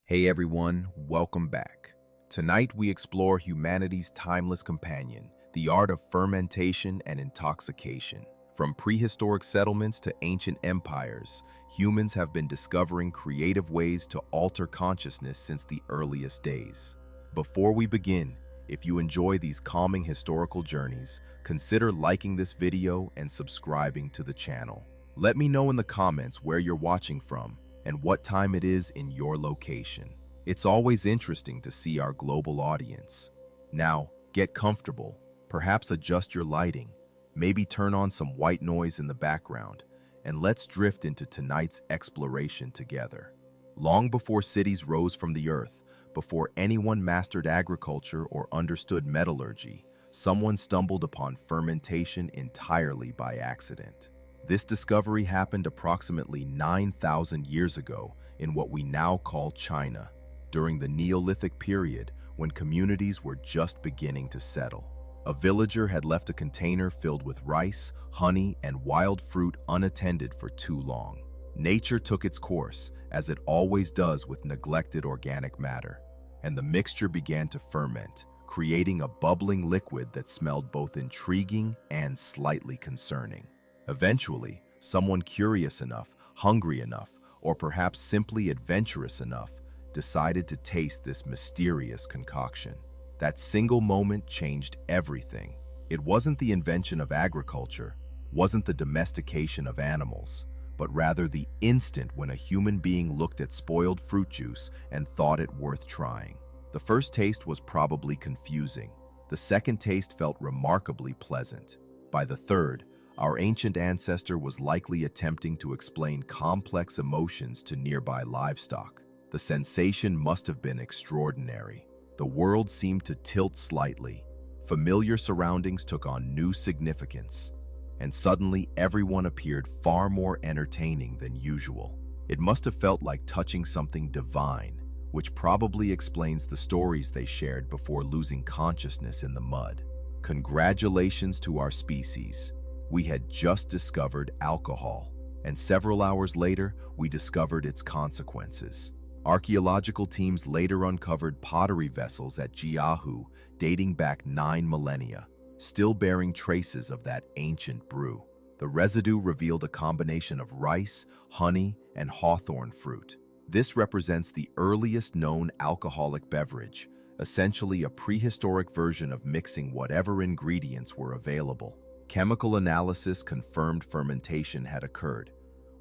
Hey everyone, welcome back. Tonight we explore humanity's timeless companion, the art of fermentation and intoxication. From prehistoric settlements to ancient empires, humans have been discovering creative ways to alter consciousness since the earliest days. Before we begin, if you enjoy these calming historical journeys, consider liking this video and subscribing to the channel. Let me know in the comments where you're watching from and what time it is in your location. It's always interesting to see our global audience. Now, get comfortable, perhaps adjust your lighting, maybe turn on some white noise in the background, and let's drift into tonight's exploration together. Long before cities rose from the earth, before anyone mastered agriculture or understood metallurgy, someone stumbled upon fermentation entirely by accident. This discovery happened approximately 9,000 years ago in what we now call China, during the Neolithic period when communities were just beginning to settle. A villager had left a container filled with rice, honey, and wild fruit unattended for too long. Nature took its course, as it always does with neglected organic matter, and the mixture began to ferment, creating a bubbling liquid that smelled both intriguing and slightly concerning. Eventually, someone curious enough, hungry enough, or perhaps simply adventurous enough decided to taste this mysterious concoction. That single moment changed everything. It wasn't the invention of agriculture, wasn't the domestication of animals, but rather the instant when a human being looked at spoiled fruit juice and thought it worth trying. The first taste was probably confusing. The second taste felt remarkably pleasant. By the third, our ancient ancestor was likely attempting to explain complex emotions to nearby livestock. The sensation must have been extraordinary. The world seemed to tilt slightly. Familiar surroundings took on new significance, and suddenly everyone appeared far more entertaining than usual. It must have felt like touching something divine, which probably explains the stories they shared before losing consciousness in the mud. Congratulations to our species. We had just discovered alcohol, and several hours later, we discovered its consequences. Archaeological teams later uncovered pottery vessels at Jiahu dating back 9 millennia, still bearing traces of that ancient brew. The residue revealed a combination of rice, honey, and hawthorn fruit. This represents the earliest known alcoholic beverage, essentially a prehistoric version of mixing whatever ingredients were available. Chemical analysis confirmed fermentation had occurred,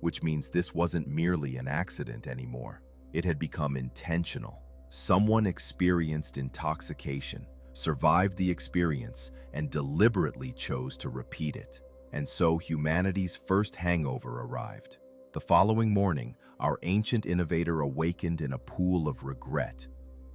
which means this wasn't merely an accident anymore. It had become intentional. Someone experienced intoxication, survived the experience, and deliberately chose to repeat it. And so humanity's first hangover arrived. The following morning, our ancient innovator awakened in a pool of regret,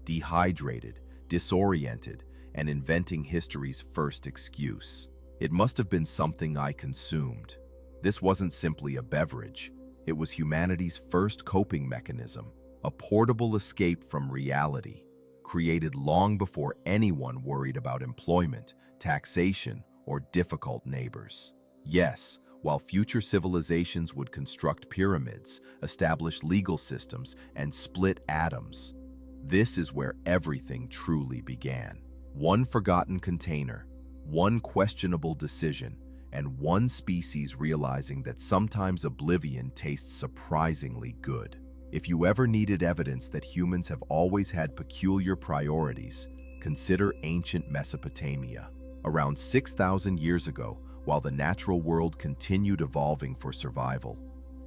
dehydrated, disoriented, and inventing history's first excuse. It must have been something I consumed. This wasn't simply a beverage. It was humanity's first coping mechanism, a portable escape from reality, created long before anyone worried about employment, taxation, or difficult neighbors. Yes, while future civilizations would construct pyramids, establish legal systems, and split atoms, this is where everything truly began. One forgotten container, one questionable decision, and one species realizing that sometimes oblivion tastes surprisingly good. If you ever needed evidence that humans have always had peculiar priorities, consider ancient Mesopotamia. Around 6,000 years ago, while the natural world continued evolving for survival,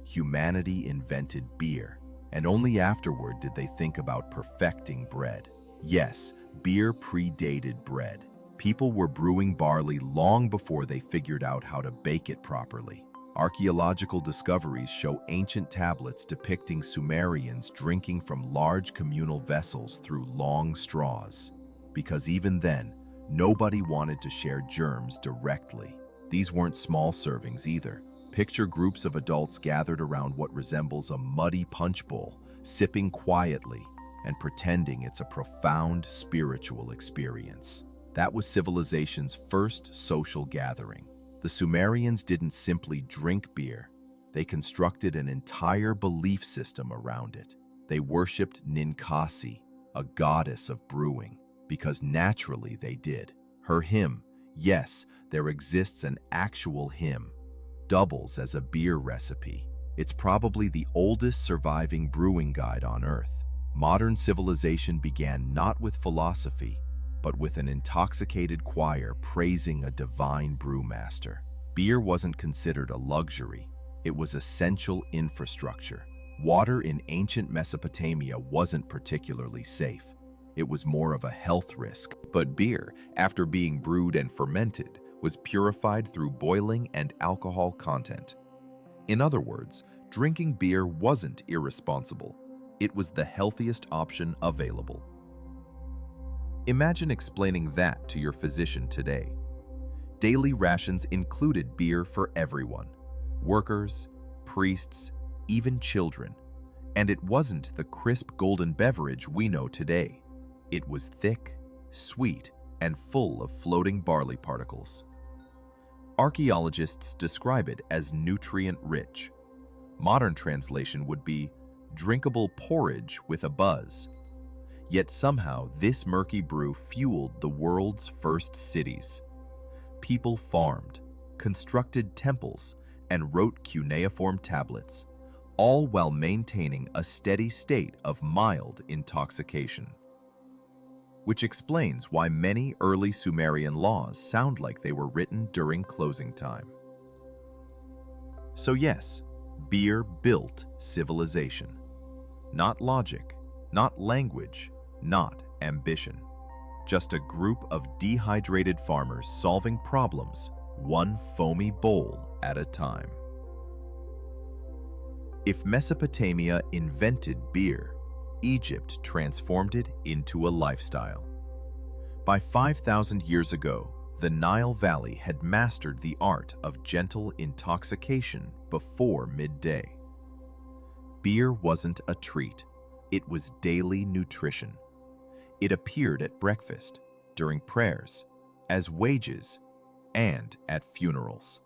humanity invented beer, and only afterward did they think about perfecting bread. Yes, beer predated bread. People were brewing barley long before they figured out how to bake it properly. Archaeological discoveries show ancient tablets depicting Sumerians drinking from large communal vessels through long straws. Because even then, nobody wanted to share germs directly. These weren't small servings either. Picture groups of adults gathered around what resembles a muddy punch bowl, sipping quietly and pretending it's a profound spiritual experience. That was civilization's first social gathering. The Sumerians didn't simply drink beer, they constructed an entire belief system around it. They worshipped Ninkasi, a goddess of brewing, because naturally they did. Her hymn, yes, there exists an actual hymn, doubles as a beer recipe. It's probably the oldest surviving brewing guide on Earth. Modern civilization began not with philosophy, but with an intoxicated choir praising a divine brewmaster. Beer wasn't considered a luxury, it was essential infrastructure. Water in ancient Mesopotamia wasn't particularly safe. It was more of a health risk. But beer, after being brewed and fermented, was purified through boiling and alcohol content. In other words, drinking beer wasn't irresponsible. It was the healthiest option available. Imagine explaining that to your physician today. Daily rations included beer for everyone: workers, priests, even children. And it wasn't the crisp golden beverage we know today. It was thick, sweet, and full of floating barley particles. Archaeologists describe it as nutrient-rich. Modern translation would be drinkable porridge with a buzz. Yet somehow this murky brew fueled the world's first cities. People farmed, constructed temples, and wrote cuneiform tablets, all while maintaining a steady state of mild intoxication. Which explains why many early Sumerian laws sound like they were written during closing time. So yes, beer built civilization. Not logic, not language, not ambition. Just a group of dehydrated farmers solving problems, one foamy bowl at a time. If Mesopotamia invented beer, Egypt transformed it into a lifestyle. By 5,000 years ago, the Nile Valley had mastered the art of gentle intoxication before midday. Beer wasn't a treat, it was daily nutrition. It appeared at breakfast, during prayers, as wages, and at funerals.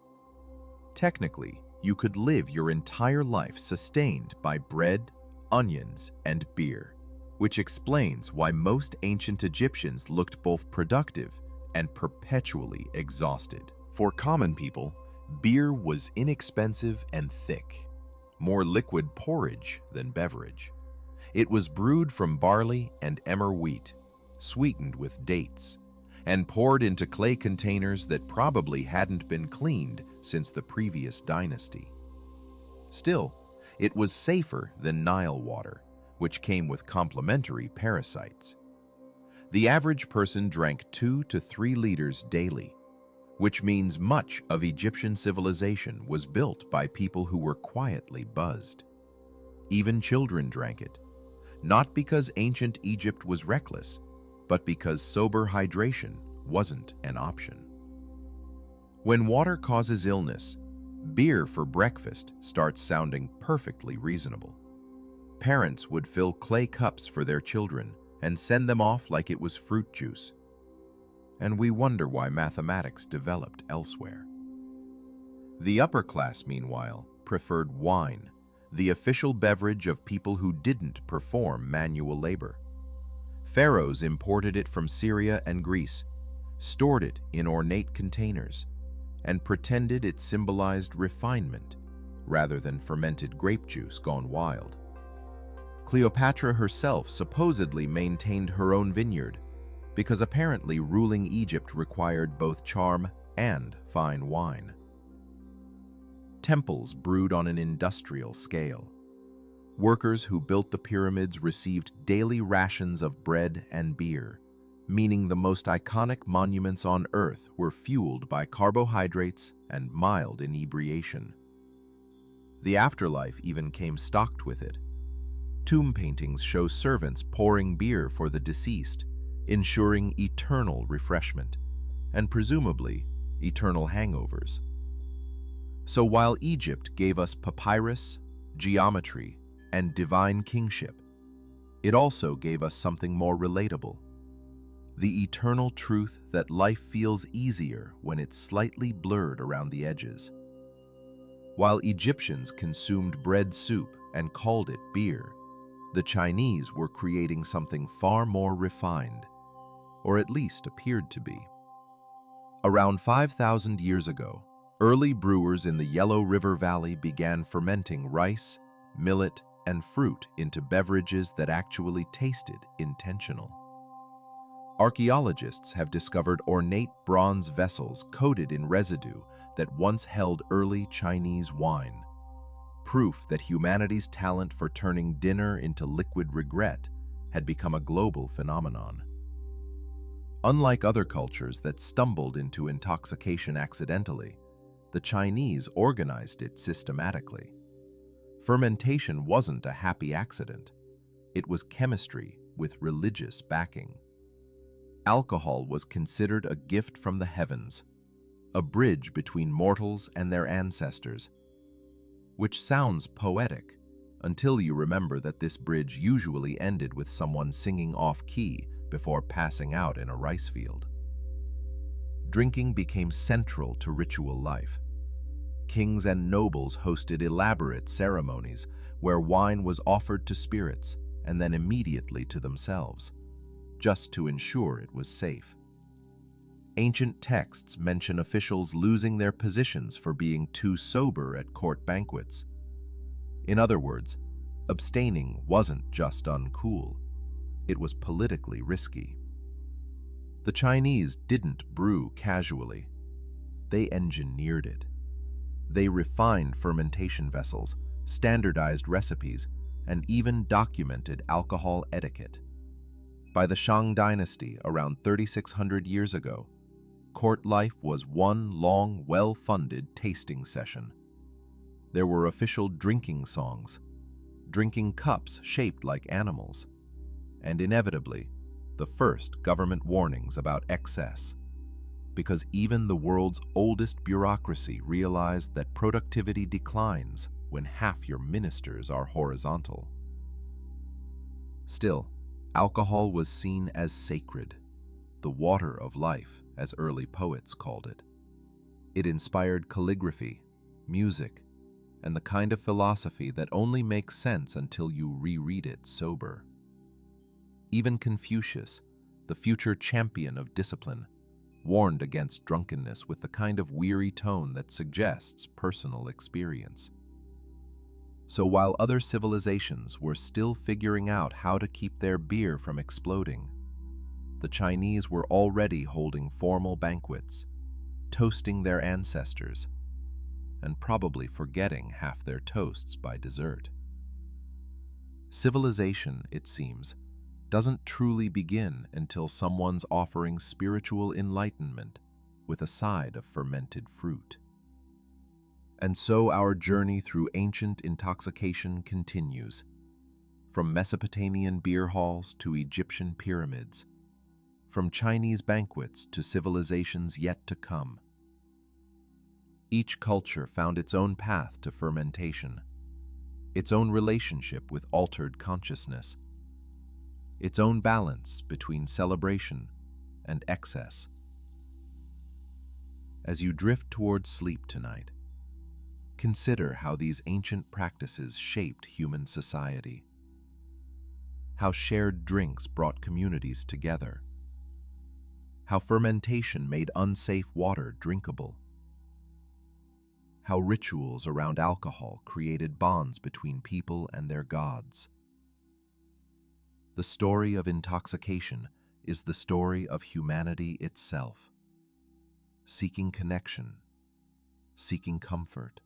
Technically, you could live your entire life sustained by bread, onions, and beer, which explains why most ancient Egyptians looked both productive and perpetually exhausted. For common people, beer was inexpensive and thick, more liquid porridge than beverage. It was brewed from barley and emmer wheat, sweetened with dates, and poured into clay containers that probably hadn't been cleaned since the previous dynasty. Still, it was safer than Nile water, which came with complementary parasites. The average person drank 2 to 3 liters daily, which means much of Egyptian civilization was built by people who were quietly buzzed. Even children drank it, not because ancient Egypt was reckless, but because sober hydration wasn't an option. When water causes illness, beer for breakfast starts sounding perfectly reasonable. Parents would fill clay cups for their children and send them off like it was fruit juice. And we wonder why mathematics developed elsewhere. The upper class, meanwhile, preferred wine, the official beverage of people who didn't perform manual labor. Pharaohs imported it from Syria and Greece, stored it in ornate containers, and pretended it symbolized refinement rather than fermented grape juice gone wild. Cleopatra herself supposedly maintained her own vineyard because apparently ruling Egypt required both charm and fine wine. Temples brewed on an industrial scale. Workers who built the pyramids received daily rations of bread and beer, meaning the most iconic monuments on Earth were fueled by carbohydrates and mild inebriation. The afterlife even came stocked with it. Tomb paintings show servants pouring beer for the deceased, ensuring eternal refreshment, and presumably eternal hangovers. So while Egypt gave us papyrus, geometry, and divine kingship, it also gave us something more relatable: the eternal truth that life feels easier when it's slightly blurred around the edges. While Egyptians consumed bread soup and called it beer, The Chinese were creating something far more refined, or at least appeared to be. Around 5,000 years ago, early brewers in the Yellow River Valley began fermenting rice, millet, and fruit into beverages that actually tasted intentional. Archaeologists have discovered ornate bronze vessels coated in residue that once held early Chinese wine, proof that humanity's talent for turning dinner into liquid regret had become a global phenomenon. Unlike other cultures that stumbled into intoxication accidentally, the Chinese organized it systematically. Fermentation wasn't a happy accident. It was chemistry with religious backing. Alcohol was considered a gift from the heavens, a bridge between mortals and their ancestors, which sounds poetic until you remember that this bridge usually ended with someone singing off-key before passing out in a rice field. Drinking became central to ritual life. Kings and nobles hosted elaborate ceremonies where wine was offered to spirits and then immediately to themselves, just to ensure it was safe. Ancient texts mention officials losing their positions for being too sober at court banquets. In other words, abstaining wasn't just uncool, it was politically risky. The Chinese didn't brew casually. They engineered it. They refined fermentation vessels, standardized recipes, and even documented alcohol etiquette. By the Shang Dynasty, around 3,600 years ago, court life was one long, well-funded tasting session. There were official drinking songs, drinking cups shaped like animals, and inevitably, the first government warnings about excess, because even the world's oldest bureaucracy realized that productivity declines when half your ministers are horizontal. Still, alcohol was seen as sacred, the water of life, as early poets called it. It inspired calligraphy, music, and the kind of philosophy that only makes sense until you reread it sober. Even Confucius, the future champion of discipline, warned against drunkenness with the kind of weary tone that suggests personal experience. So while other civilizations were still figuring out how to keep their beer from exploding, the Chinese were already holding formal banquets, toasting their ancestors, and probably forgetting half their toasts by dessert. Civilization, it seems, doesn't truly begin until someone's offering spiritual enlightenment with a side of fermented fruit. And so our journey through ancient intoxication continues, from Mesopotamian beer halls to Egyptian pyramids, from Chinese banquets to civilizations yet to come. Each culture found its own path to fermentation, its own relationship with altered consciousness, its own balance between celebration and excess. As you drift towards sleep tonight, consider how these ancient practices shaped human society, how shared drinks brought communities together, how fermentation made unsafe water drinkable, how rituals around alcohol created bonds between people and their gods. The story of intoxication is the story of humanity itself, seeking connection, seeking comfort,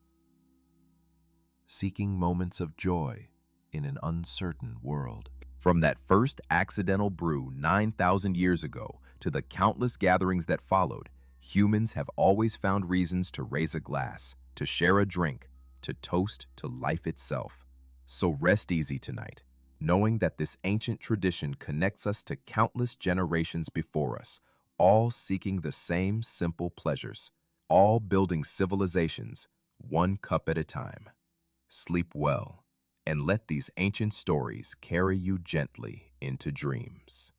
seeking moments of joy in an uncertain world. From that first accidental brew 9,000 years ago to the countless gatherings that followed, humans have always found reasons to raise a glass, to share a drink, to toast to life itself. So rest easy tonight, knowing that this ancient tradition connects us to countless generations before us, all seeking the same simple pleasures, all building civilizations, one cup at a time. Sleep well, and let these ancient stories carry you gently into dreams.